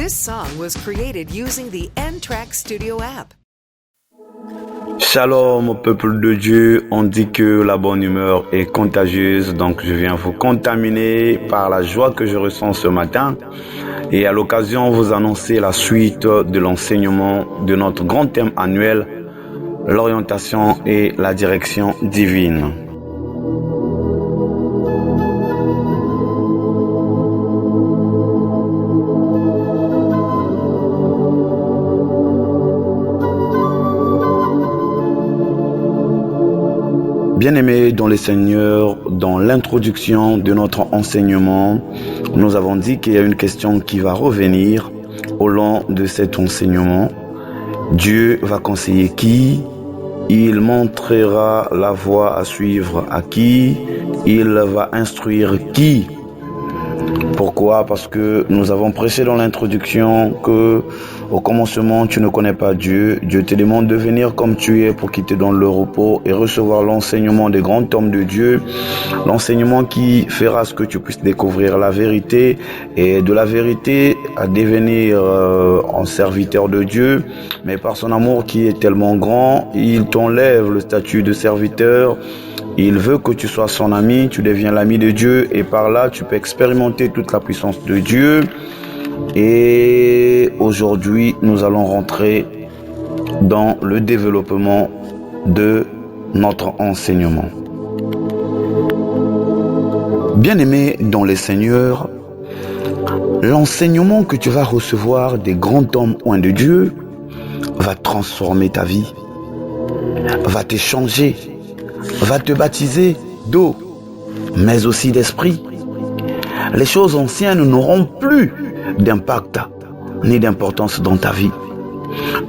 This song was created using the N-Track Studio app. Shalom au peuple de Dieu, on dit que la bonne humeur est contagieuse, donc je viens vous contaminer par la joie que je ressens ce matin et à l'occasion vous annoncer la suite de l'enseignement de notre grand thème annuel, l'orientation et la direction divine. Bien-aimés dans le Seigneur, dans l'introduction de notre enseignement, nous avons dit qu'il y a une question qui va revenir au long de cet enseignement. Dieu va conseiller qui? Il montrera la voie à suivre à qui? Il va instruire qui? Pourquoi? Parce que nous avons prêché dans l'introduction que au commencement, tu ne connais pas Dieu. Dieu te demande de venir comme tu es pour qu'il te donne le repos et recevoir l'enseignement des grands hommes de Dieu. L'enseignement qui fera ce que tu puisses découvrir la vérité et de la vérité à devenir un serviteur de Dieu. Mais par son amour qui est tellement grand, il t'enlève le statut de serviteur. Il veut que tu sois son ami, tu deviens l'ami de Dieu et par là, tu peux expérimenter toute la puissance de Dieu. Et aujourd'hui, nous allons rentrer dans le développement de notre enseignement. Bien-aimé dans les Seigneurs, l'enseignement que tu vas recevoir des grands hommes oints de Dieu va transformer ta vie, va te changer, va te baptiser d'eau, mais aussi d'esprit. Les choses anciennes n'auront plus d'impact ni d'importance dans ta vie.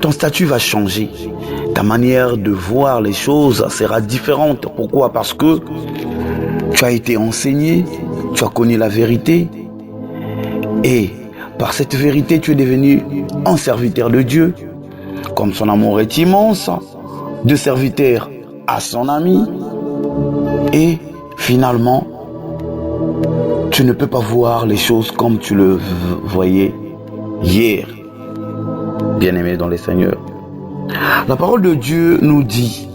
Ton statut va changer. Ta manière de voir les choses sera différente. Pourquoi? Parce que tu as été enseigné, tu as connu la vérité et par cette vérité, tu es devenu un serviteur de Dieu. Comme son amour est immense, de serviteur à son ami et finalement, tu ne peux pas voir les choses comme tu le voyais hier, bien-aimé dans les Seigneurs. La parole de Dieu nous dit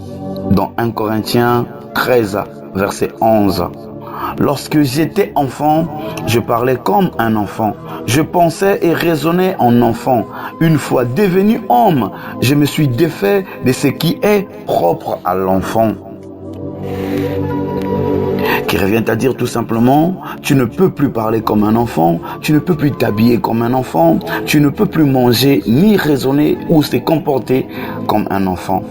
dans 1 Corinthiens 13, verset 11, « Lorsque j'étais enfant, je parlais comme un enfant. Je pensais et raisonnais en enfant. Une fois devenu homme, je me suis défait de ce qui est propre à l'enfant. » Qui revient à dire tout simplement, tu ne peux plus parler comme un enfant, tu ne peux plus t'habiller comme un enfant, tu ne peux plus manger ni raisonner ou se comporter comme un enfant.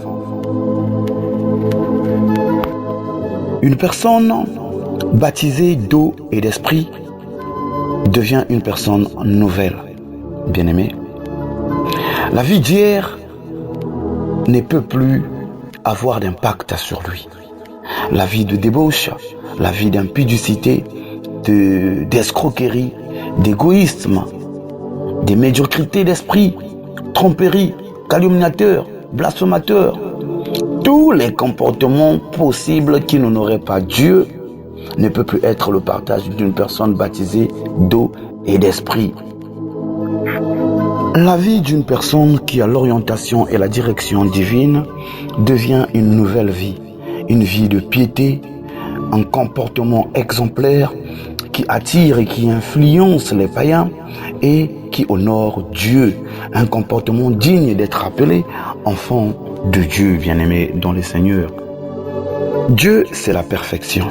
Une personne baptisée d'eau et d'esprit devient une personne nouvelle, bien-aimé. La vie d'hier ne peut plus avoir d'impact sur lui. La vie de débauche, la vie d'impudicité, d'escroquerie, d'égoïsme, de médiocrité d'esprit, tromperie, calomniateur, blasphémateur, tous les comportements possibles qui n'honoraient pas Dieu ne peut plus être le partage d'une personne baptisée d'eau et d'esprit. La vie d'une personne qui a l'orientation et la direction divine devient une nouvelle vie, une vie de piété, un comportement exemplaire qui attire et qui influence les païens et qui honore Dieu, un comportement digne d'être appelé enfant de Dieu, bien-aimé dans les Seigneurs. Dieu, c'est la perfection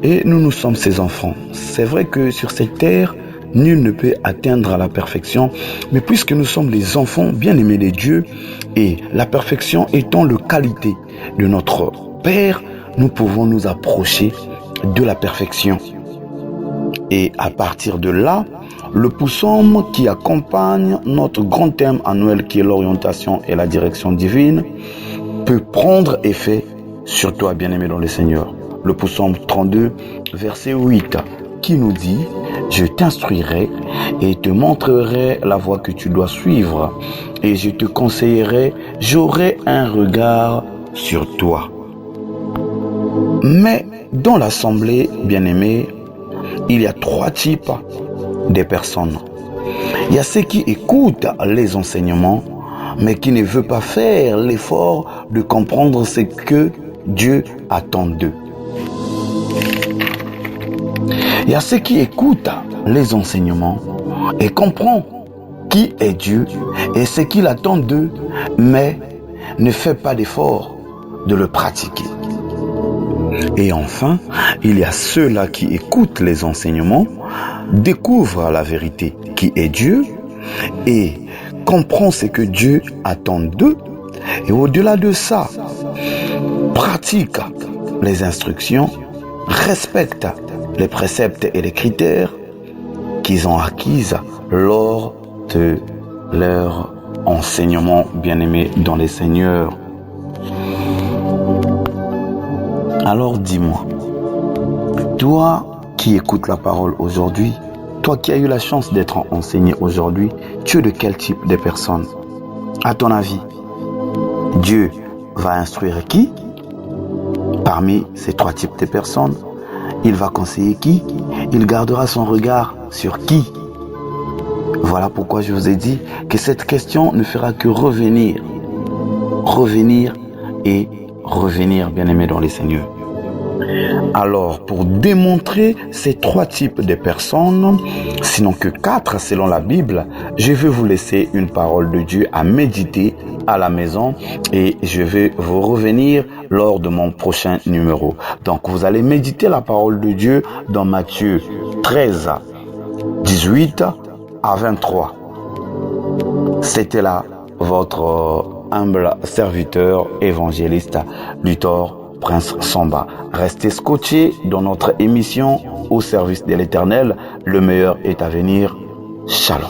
et nous sommes ses enfants. C'est vrai que sur cette terre, nul ne peut atteindre la perfection, mais puisque nous sommes les enfants bien-aimés de Dieu et la perfection étant la qualité de notre Père, nous pouvons nous approcher de la perfection. Et à partir de là, le psaume qui accompagne notre grand thème annuel qui est l'orientation et la direction divine peut prendre effet sur toi, bien-aimé dans le Seigneur. Le psaume 32, verset 8, qui nous dit « Je t'instruirai et te montrerai la voie que tu dois suivre, et je te conseillerai, j'aurai un regard sur toi. » Mais dans l'assemblée, bien-aimée, il y a trois types de personnes. Il y a ceux qui écoutent les enseignements, mais qui ne veulent pas faire l'effort de comprendre ce que Dieu attend d'eux. Il y a ceux qui écoutent les enseignements et comprennent qui est Dieu et ce qu'il attend d'eux, mais ne fait pas d'effort de le pratiquer. Et enfin, il y a ceux-là qui écoutent les enseignements, découvrent la vérité qui est Dieu et comprennent ce que Dieu attend d'eux. Et au-delà de ça, pratiquent les instructions, respectent les préceptes et les critères qu'ils ont acquis lors de leur enseignement bien-aimé dans les Seigneurs. Alors dis-moi, toi qui écoutes la parole aujourd'hui, toi qui as eu la chance d'être enseigné aujourd'hui, tu es de quel type de personne? À ton avis, Dieu va instruire qui? Parmi ces trois types de personnes, il va conseiller qui? Il gardera son regard sur qui? Voilà pourquoi je vous ai dit que cette question ne fera que revenir et revenir, bien-aimés dans les Seigneurs. Alors, pour démontrer ces trois types de personnes, sinon que 4 selon la Bible, je vais vous laisser une parole de Dieu à méditer à la maison et je vais vous revenir lors de mon prochain numéro. Donc, vous allez méditer la parole de Dieu dans Matthieu 13, 18 à 23. C'était là votre humble serviteur évangéliste Luthor Prince Samba. Restez scotchés dans notre émission au service de l'Éternel. Le meilleur est à venir. Shalom.